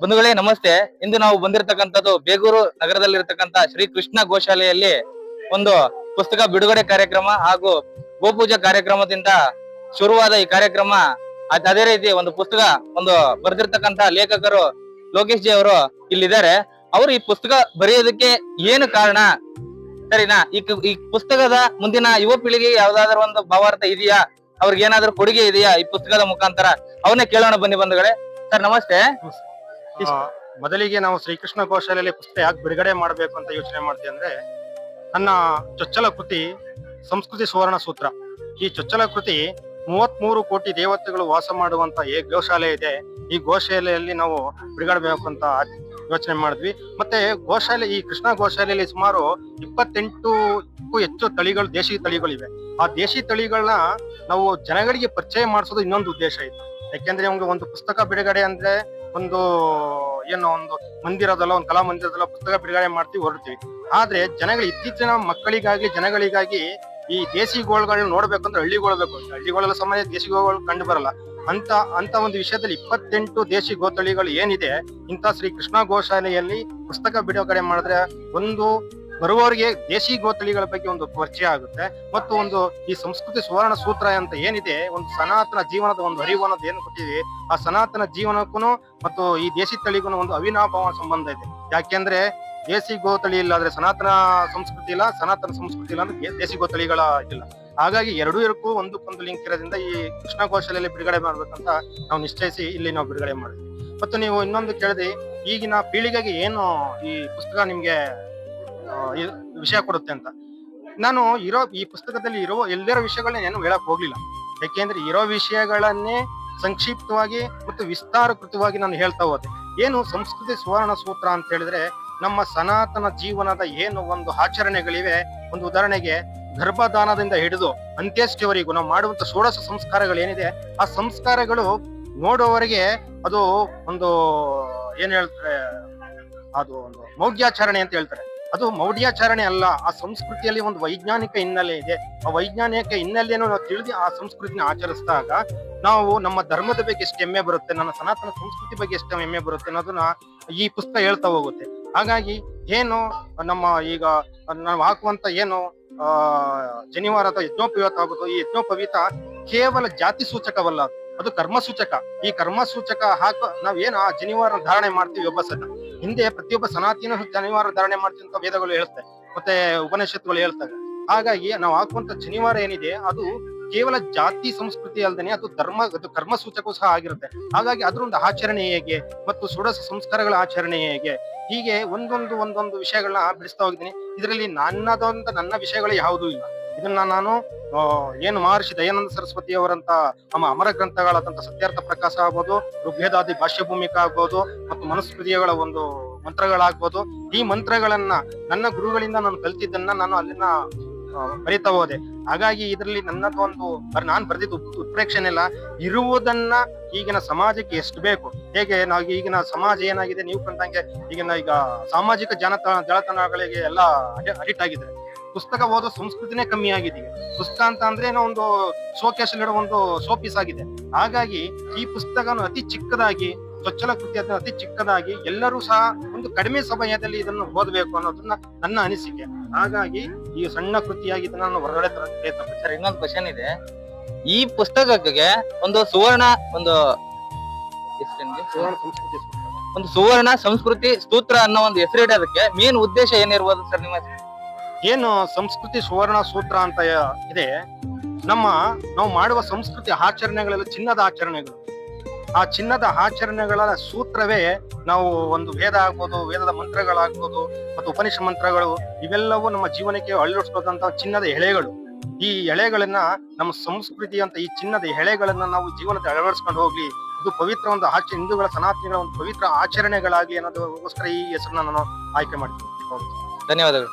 ಬಂಧುಗಳೇ ನಮಸ್ತೆ. ಇಂದು ನಾವು ಬಂದಿರತಕ್ಕಂಥದ್ದು ಬೇಗೂರು ನಗರದಲ್ಲಿರ್ತಕ್ಕಂಥ ಶ್ರೀ ಕೃಷ್ಣ ಗೋಶಾಲೆಯಲ್ಲಿ ಒಂದು ಪುಸ್ತಕ ಬಿಡುಗಡೆ ಕಾರ್ಯಕ್ರಮ ಹಾಗೂ ಗೋಪೂಜಾ ಕಾರ್ಯಕ್ರಮದಿಂದ ಶುರುವಾದ ಈ ಕಾರ್ಯಕ್ರಮ. ಅದೇ ರೀತಿ ಒಂದು ಪುಸ್ತಕ ಬರೆದಿರ್ತಕ್ಕಂಥ ಲೇಖಕರು ಲೋಕೇಶ್ ಜಿ ಅವರು ಇಲ್ಲಿದ್ದಾರೆ. ಅವರು ಈ ಪುಸ್ತಕ ಬರೆಯೋದಕ್ಕೆ ಏನು ಕಾರಣ, ಸರಿನಾ, ಈ ಪುಸ್ತಕದ ಮುಂದಿನ ಯುವ ಪೀಳಿಗೆಗೆ ಯಾವ್ದಾದ್ರು ಒಂದು ಭಾವಾರ್ಥ ಇದೆಯಾ, ಅವ್ರಿಗೆ ಏನಾದ್ರು ಕೊಡುಗೆ ಇದೆಯಾ ಈ ಪುಸ್ತಕದ ಮುಖಾಂತರ, ಅವನ್ನೇ ಕೇಳೋಣ ಬನ್ನಿ ಬಂಧುಗಳೇ. ಸರ್ ನಮಸ್ತೆ. ಮೊದಲಿಗೆ ನಾವು ಶ್ರೀಕೃಷ್ಣ ಗೋಶಾಲೆಯಲ್ಲಿ ಪುಸ್ತಕ ಯಾಕೆ ಬಿಡುಗಡೆ ಮಾಡಬೇಕು ಅಂತ ಯೋಚನೆ ಮಾಡ್ತೀವಿ ಅಂದ್ರೆ, ನನ್ನ ಚೊಚ್ಚಲ ಕೃತಿ ಸಂಸ್ಕೃತಿ ಸುವರ್ಣ ಸೂತ್ರ. ಈ ಚೊಚ್ಚಲ ಕೃತಿ 33 ಕೋಟಿ ದೇವತೆಗಳು ವಾಸ ಮಾಡುವಂತ ಗೋಶಾಲೆ ಇದೆ. ಈ ಗೋಶಾಲೆಯಲ್ಲಿ ನಾವು ಬಿಡುಗಡೆ ಬೇಕು ಅಂತ ಯೋಚನೆ ಮಾಡಿದ್ವಿ. ಮತ್ತೆ ಈ ಕೃಷ್ಣ ಗೋಶಾಲೆಯಲ್ಲಿ ಸುಮಾರು 28ಕ್ಕೂ ಹೆಚ್ಚು ತಳಿಗಳು, ದೇಶಿ ತಳಿಗಳಿವೆ. ಆ ದೇಶಿ ತಳಿಗಳನ್ನ ನಾವು ಜನಗಳಿಗೆ ಪರಿಚಯ ಮಾಡಿಸೋದು ಇನ್ನೊಂದು ಉದ್ದೇಶ ಇತ್ತು. ಯಾಕೆಂದ್ರೆ ನಮ್ಗೆ ಒಂದು ಪುಸ್ತಕ ಬಿಡುಗಡೆ ಅಂದ್ರೆ ಒಂದು ಮಂದಿರದಲ್ಲ, ಒಂದು ಕಲಾ ಮಂದಿರದಲ್ಲ ಪುಸ್ತಕ ಬಿಡುಗಡೆ ಮಾಡ್ತೀವಿ, ಹೊರಡ್ತೀವಿ. ಆದ್ರೆ ಇತ್ತೀಚಿನ ಮಕ್ಕಳಿಗಾಗಿ, ಜನಗಳಿಗಾಗಿ ಈ ದೇಸಿ ಗೋಳುಗಳನ್ನ ನೋಡ್ಬೇಕಂದ್ರೆ ಹಳ್ಳಿಗಳೆಲ್ಲ ಸಾಮಾನ್ಯ ದೇಸಿ ಗೋಗಳು ಕಂಡು ಬರಲ್ಲ. ಅಂತ ಒಂದು ವಿಷಯದಲ್ಲಿ 28 ದೇಶಿ ಗೋತಳಿಗಳು ಏನಿದೆ, ಇಂಥ ಶ್ರೀ ಕೃಷ್ಣ ಗೋಶಾಲೆಯಲ್ಲಿ ಪುಸ್ತಕ ಬಿಡುಗಡೆ ಮಾಡಿದ್ರೆ ಬರುವವರಿಗೆ ದೇಶಿ ಗೋತಳಿಗಳ ಬಗ್ಗೆ ಒಂದು ಪರಿಚಯ ಆಗುತ್ತೆ. ಮತ್ತು ಈ ಸಂಸ್ಕೃತಿ ಸುವರ್ಣ ಸೂತ್ರ ಅಂತ ಏನಿದೆ, ಒಂದು ಸನಾತನ ಜೀವನದ ಒಂದು ಅರಿವು ಅನ್ನೋದು ಏನು ಕೊಟ್ಟಿದೆ, ಆ ಸನಾತನ ಜೀವನಕ್ಕೂ ಮತ್ತು ಈ ದೇಶಿ ತಳಿಗೂ ಒಂದು ಅವಿನಾಭಾವ ಸಂಬಂಧ ಇದೆ. ಯಾಕೆಂದ್ರೆ ದೇಸಿ ಗೋತಳಿ ಇಲ್ಲ ಆದ್ರೆ ಸನಾತನ ಸಂಸ್ಕೃತಿ ಇಲ್ಲ, ಸನಾತನ ಸಂಸ್ಕೃತಿ ಇಲ್ಲ ಅಂದ್ರೆ ದೇಸಿ ಗೋತಳಿಗಳ ಇಲ್ಲ. ಹಾಗಾಗಿ ಎರಡಕ್ಕೂ ಒಂದಕ್ಕೊಂದು ಲಿಂಕ್ ಇರೋದ್ರಿಂದ ಈ ಕೃಷ್ಣ ಗೋಶಾಲೆಯಲ್ಲಿ ಬಿಡುಗಡೆ ಮಾಡ್ಬೇಕಂತ ನಾವು ನಿಶ್ಚಯಿಸಿ ಇಲ್ಲಿ ನಾವು ಬಿಡುಗಡೆ ಮಾಡಿದ್ವಿ. ಮತ್ತು ನೀವು ಇನ್ನೊಂದು ಕೇಳಿದ್ರಿ, ಈಗಿನ ಪೀಳಿಗೆಗೆ ಏನು ಈ ಪುಸ್ತಕ ನಿಮ್ಗೆ ವಿಷಯ ಕೊಡುತ್ತೆ ಅಂತ. ನಾನು ಈ ಪುಸ್ತಕದಲ್ಲಿ ಎಲ್ಲರ ವಿಷಯಗಳನ್ನ ಏನು ಹೇಳಕ್ ಹೋಗ್ಲಿಲ್ಲ. ಯಾಕೆಂದ್ರೆ ಇರೋ ವಿಷಯಗಳನ್ನೇ ಸಂಕ್ಷಿಪ್ತವಾಗಿ ಮತ್ತು ವಿಸ್ತಾರಕೃತವಾಗಿ ನಾನು ಹೇಳ್ತಾ ಹೋದೆ. ಏನು ಸಂಸ್ಕೃತಿ ಸುವರ್ಣ ಸೂತ್ರ ಅಂತ ಹೇಳಿದ್ರೆ, ನಮ್ಮ ಸನಾತನ ಜೀವನದ ಏನು ಒಂದು ಆಚರಣೆಗಳಿವೆ. ಒಂದು ಉದಾಹರಣೆಗೆ, ಗರ್ಭದಾನದಿಂದ ಹಿಡಿದು ಅಂತ್ಯಷ್ಟಿವರೆಗೂ ನಾವು ಮಾಡುವಂತ ಷೋಡಶ ಸಂಸ್ಕಾರಗಳು ಏನಿದೆ, ಆ ಸಂಸ್ಕಾರಗಳು ನೋಡುವವರೆಗೆ ಅದು ಒಂದು ಏನ್ ಹೇಳ್ತಾರೆ, ಅದು ಒಂದು ಮೌಢ್ಯಾಚರಣೆ ಅಂತ ಹೇಳ್ತಾರೆ. ಅದು ಮೌಢ್ಯಾಚರಣೆ ಅಲ್ಲ. ಆ ಸಂಸ್ಕೃತಿಯಲ್ಲಿ ಒಂದು ವೈಜ್ಞಾನಿಕ ಹಿನ್ನೆಲೆ ಇದೆ. ಆ ವೈಜ್ಞಾನಿಕ ಹಿನ್ನೆಲೆಯನ್ನು ನಾವು ತಿಳಿದು ಆ ಸಂಸ್ಕೃತಿನ ಆಚರಿಸಿದಾಗ ನಾವು ನಮ್ಮ ಧರ್ಮದ ಬಗ್ಗೆ ಎಷ್ಟು ಹೆಮ್ಮೆ ಬರುತ್ತೆ, ನನ್ನ ಸನಾತನ ಸಂಸ್ಕೃತಿ ಬಗ್ಗೆ ಎಷ್ಟು ಹೆಮ್ಮೆ ಬರುತ್ತೆ ಅನ್ನೋದನ್ನ ಈ ಪುಸ್ತಕ ಹೇಳ್ತಾ ಹೋಗುತ್ತೆ. ಹಾಗಾಗಿ ಏನು ಈಗ ನಾವು ಹಾಕುವಂತ ಏನು ಜನಿವಾರದ ಯಜ್ಞೋಪವೀತ ಆಗುತ್ತೋ, ಈ ಯಜ್ಞೋಪವೀತ ಕೇವಲ ಜಾತಿ ಸೂಚಕವಲ್ಲ, ಅದು ಕರ್ಮ ಸೂಚಕ. ಈ ಕರ್ಮ ಸೂಚಕ ನಾವೇನು ಆ ಜನಿವಾರ ಧಾರಣೆ ಮಾಡ್ತೀವಿ ಒಬ್ಬ ಹಿಂದೆ ಪ್ರತಿಯೊಬ್ಬ ಸನಾತನ ಜನಿವಾರ ಧಾರಣೆ ಮಾಡ್ತೀವಿ ಅಂತ ವೇದಗಳು ಹೇಳ್ತವೆ, ಮತ್ತೆ ಉಪನಿಷತ್ತುಗಳು ಹೇಳ್ತವೆ. ಹಾಗಾಗಿ ನಾವು ಹಾಕುವಂತ ಜನಿವಾರ ಏನಿದೆ ಅದು ಕೇವಲ ಜಾತಿ ಸಂಸ್ಕೃತಿ ಅಲ್ದೇನೆ ಅದು ಕರ್ಮ ಸೂಚಕವೂ ಸಹ ಆಗಿರುತ್ತೆ. ಹಾಗಾಗಿ ಅದರೊಂದು ಆಚರಣೆ ಹೇಗೆ ಮತ್ತು ಷೋಡಶ ಸಂಸ್ಕಾರಗಳ ಆಚರಣೆ ಹೇಗೆ, ಹೀಗೆ ಒಂದೊಂದು ವಿಷಯಗಳನ್ನ ಬಿಡಿಸ್ತಾ ಹೋಗಿದ್ದೀನಿ. ಇದರಲ್ಲಿ ನನ್ನ ವಿಷಯಗಳು ಯಾವುದೂ ಇಲ್ಲ. ಇದನ್ನ ನಾನು ಏನು ಮಹರ್ಷಿ ದಯಾನಂದ ಸರಸ್ವತಿ ಅವರಂತ ನಮ್ಮ ಅಮರ ಗ್ರಂಥಗಳಾದಂತ ಸತ್ಯಾರ್ಥ ಪ್ರಕಾಶ ಆಗ್ಬೋದು, ಋಗ್ವೇದಾದಿ ಭಾಷ್ಯ ಭೂಮಿಕಾ ಆಗ್ಬೋದು, ಮತ್ತು ಮನುಸ್ಮೃತಿಗಳ ಒಂದು ಮಂತ್ರಗಳಾಗ್ಬೋದು, ಈ ಮಂತ್ರಗಳನ್ನ ನನ್ನ ಗುರುಗಳಿಂದ ನಾನು ಕಲ್ತಿದ್ದನ್ನ ನಾನು ಅಲ್ಲಿನ ಬರಿತಾ ಹೋದೆ. ಹಾಗಾಗಿ ಇದರಲ್ಲಿ ನನ್ನದೊಂದು ನಾನು ಬರೆದಿದ್ದು ಉತ್ಪ್ರೇಕ್ಷಣೆ ಇಲ್ಲ, ಇರುವುದನ್ನ ಈಗಿನ ಸಮಾಜಕ್ಕೆ ಎಷ್ಟು ಬೇಕು. ಹೇಗೆ ನಾವು ಈಗಿನ ಸಮಾಜ ಏನಾಗಿದೆ, ನೀವು ಕಂಡಂಗೆ ಈಗ ಸಾಮಾಜಿಕ ಜಾಲತಾಣಗಳಿಗೆ ಎಲ್ಲ ಅಡಿಕ್ಟ್ ಆಗಿದ್ದಾರೆ. ಪುಸ್ತಕ ಓದೋ ಸಂಸ್ಕೃತಿನೇ ಕಮ್ಮಿ ಆಗಿದೆ. ಪುಸ್ತಕ ಅಂತ ಅಂದ್ರೆ ಒಂದು ಶೋಕೇಶ್ ಇಡೋ ಒಂದು ಶೋಪೀಸ್ ಆಗಿದೆ. ಹಾಗಾಗಿ ಈ ಪುಸ್ತಕನು ಅತಿ ಚಿಕ್ಕದಾಗಿ, ಚೊಚ್ಚಲ ಕೃತಿ ಅದನ್ನ ಅತಿ ಚಿಕ್ಕದಾಗಿ ಎಲ್ಲರೂ ಸಹ ಒಂದು ಕಡಿಮೆ ಸಮಯದಲ್ಲಿ ಇದನ್ನು ಓದಬೇಕು ಅನ್ನೋದನ್ನ ನನ್ನ ಅನಿಸಿಕೆ. ಹಾಗಾಗಿ ಈ ಸಣ್ಣ ಕೃತಿಯಾಗಿ ಇದನ್ನ ನಾನು ಹೊರಗಡೆ ತರಕ್ಕೆ ಪ್ರಯತ್ನ ಪಡ್ತೀನಿ. ಸರ್, ಇನ್ನೊಂದು ಕ್ವಶನ್ ಇದೆ. ಈ ಪುಸ್ತಕಕ್ಕೆ ಒಂದು ಸುವರ್ಣ ಸಂಸ್ಕೃತಿ ಸೂತ್ರ ಅನ್ನೋ ಒಂದು ಹೆಸರಿಡೋದಕ್ಕೆ ಮೇನ್ ಉದ್ದೇಶ ಏನಿರ್ಬೋದು ಸರ್ ನಿಮ್ಮ? ಏನು ಸಂಸ್ಕೃತಿ ಸುವರ್ಣ ಸೂತ್ರ ಅಂತ ಇದೆ, ನಾವು ಮಾಡುವ ಸಂಸ್ಕೃತಿ ಆಚರಣೆಗಳೆಲ್ಲ ಚಿನ್ನದ ಆಚರಣೆಗಳು. ಆ ಚಿನ್ನದ ಆಚರಣೆಗಳ ಸೂತ್ರವೇ ನಾವು ಒಂದು ವೇದ ಆಗ್ಬೋದು, ವೇದದ ಮಂತ್ರಗಳಾಗ್ಬೋದು, ಮತ್ತು ಉಪನಿಷತ್ ಮಂತ್ರಗಳು, ಇವೆಲ್ಲವೂ ನಮ್ಮ ಜೀವನಕ್ಕೆ ಅಳವಡಿಸಬೇಕಂತ ಚಿನ್ನದ ಎಳೆಗಳು. ಈ ಎಳೆಗಳನ್ನ ನಮ್ಮ ಸಂಸ್ಕೃತಿ ಅಂತ ಈ ಚಿನ್ನದ ಎಳೆಗಳನ್ನ ನಾವು ಜೀವನದ ಅಳವಡಿಸ್ಕೊಂಡು ಹೋಗ್ಲಿ, ಇದು ಪವಿತ್ರ ಒಂದು ಹಿಂದೂಗಳ ಸನಾತನಿಗಳ ಒಂದು ಪವಿತ್ರ ಆಚರಣೆಗಳಾಗ್ಲಿ ಅನ್ನೋದಕ್ಕೋಸ್ಕರ ಈ ಹೆಸರನ್ನ ನಾನು ಆಯ್ಕೆ ಮಾಡ್ತೀನಿ. ಧನ್ಯವಾದಗಳು.